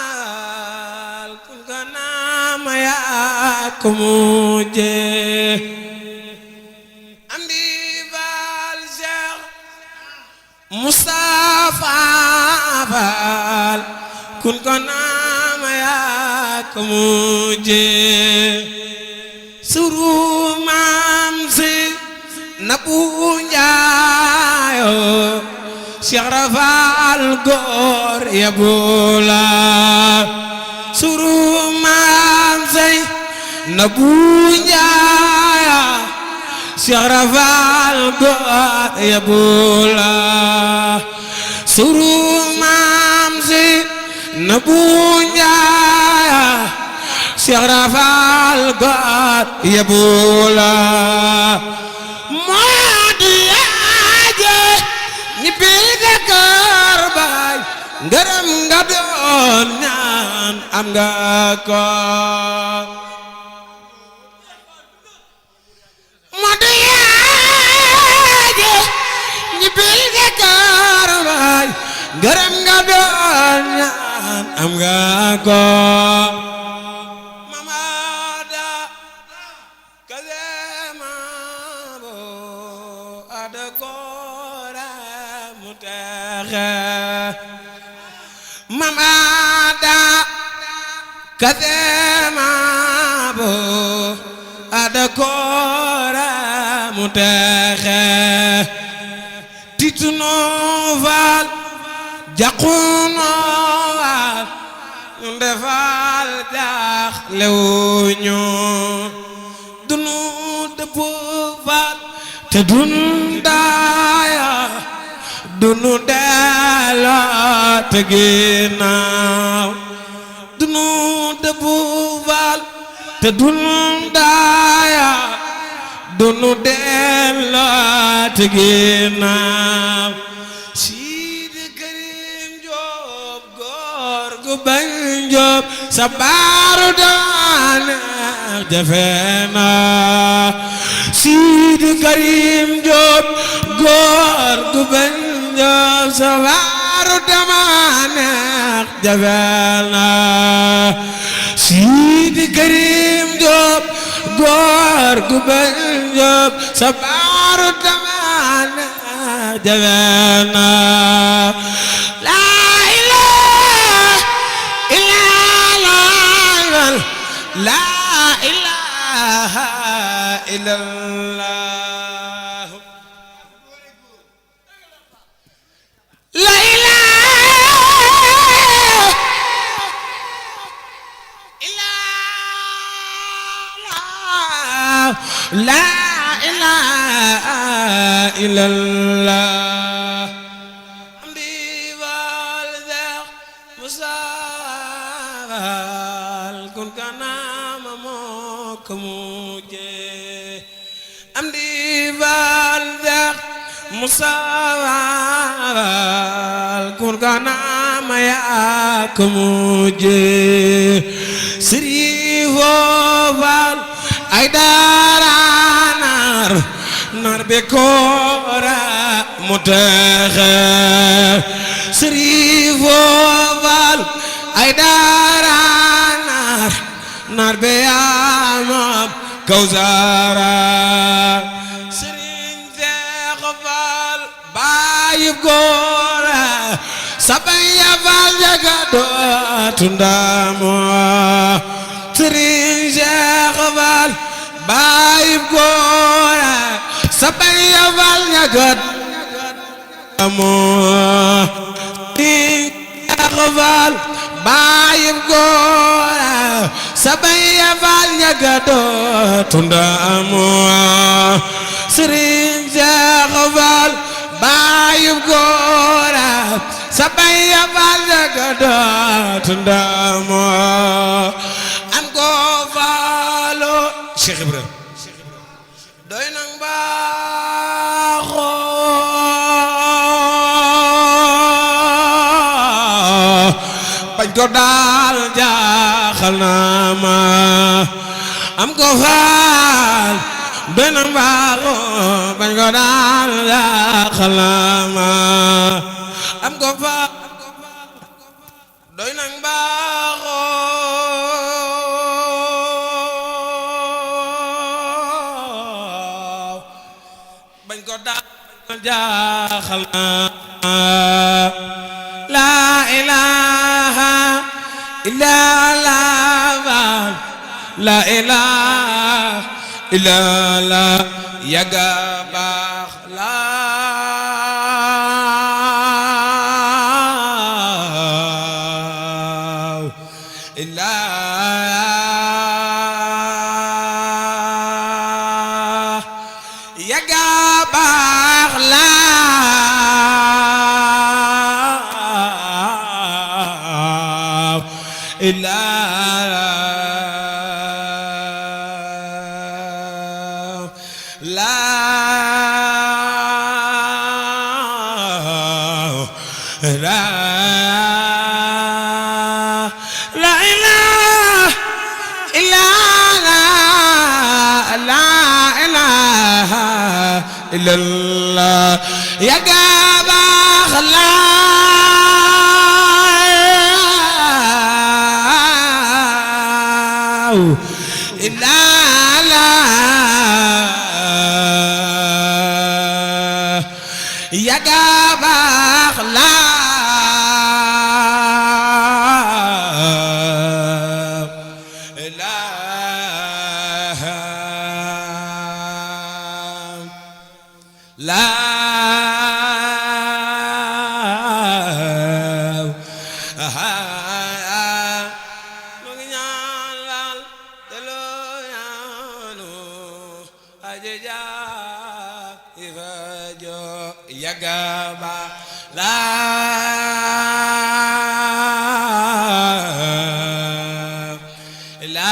mudawal kun kana maya kumuje amdi bal Cheikh Mustafa Fall kun kana maya kumuje suru mam si nabu njaayo Cheikh Rafal góor ya bula suru mam say nabu njaaya Cheikh Rafal góor ya bula suru mam say nabu njaaya Cheikh Rafal góor ya bula ngërëm nga doon ñaan am nga ko mo di yaaje ñibbil nga kër baay ngërëm nga doon ñaan am nga ko mamada kazema bo ada kora mutaxa mamada kadema bo ada kora mutaxe tituno val jaquno val ndefal jax lewño dunu debu val te dun daya dunu dela te ginnaaw dunu dëbbu val te dunu daaya dunu dela te ginnaaw Sidi Karim Joob góor gu bañ Joob sa baaru daane jafe na Sidi Karim Joob góor gu bañ Joob sa baaru daane jafe na Sidi Karim Joob góor gu bañ Joob sa baaru daane jafe na la ilaha illallah la ilaha illallah la ilaha illallah la ilaha illallah amdi wal Cheikh Mustafa kun kana mamok muje amdi wal Cheikh Mustafa kun kana maya muje Sirifo Fall ay daranar nar be kora mutaxa Sirifo Fall ay daranar nar be amam kawsara Serigne Cheikh Fall bayu gora sabaya Fall jaga do tundamo Serigne Cheikh Fall bayu gora sabaya Fall jaga amo Cheikh Fall bayu gora sabaya Fall jaga do tundamo Serigne Cheikh Fall bayu gora sabaya Fall jaga do tundamo am ko Fallo Cheikh Ibrahima doy nang baaxo bañ ko daal jaaxal na ma am ko Fall doy nang baaxo bañ ko daal jaaxal na ma am ko Fall doy nang baaxoo bañ ko daal jaaxal na la ilaha illa Allah la ilaha illa Allah yaga baax la yaga baax la illa la illallah yaga baax la illallah yaga baax la la nu ngi ñaan laal te loo ñaanu aje jaa ifa jo yaga ba la la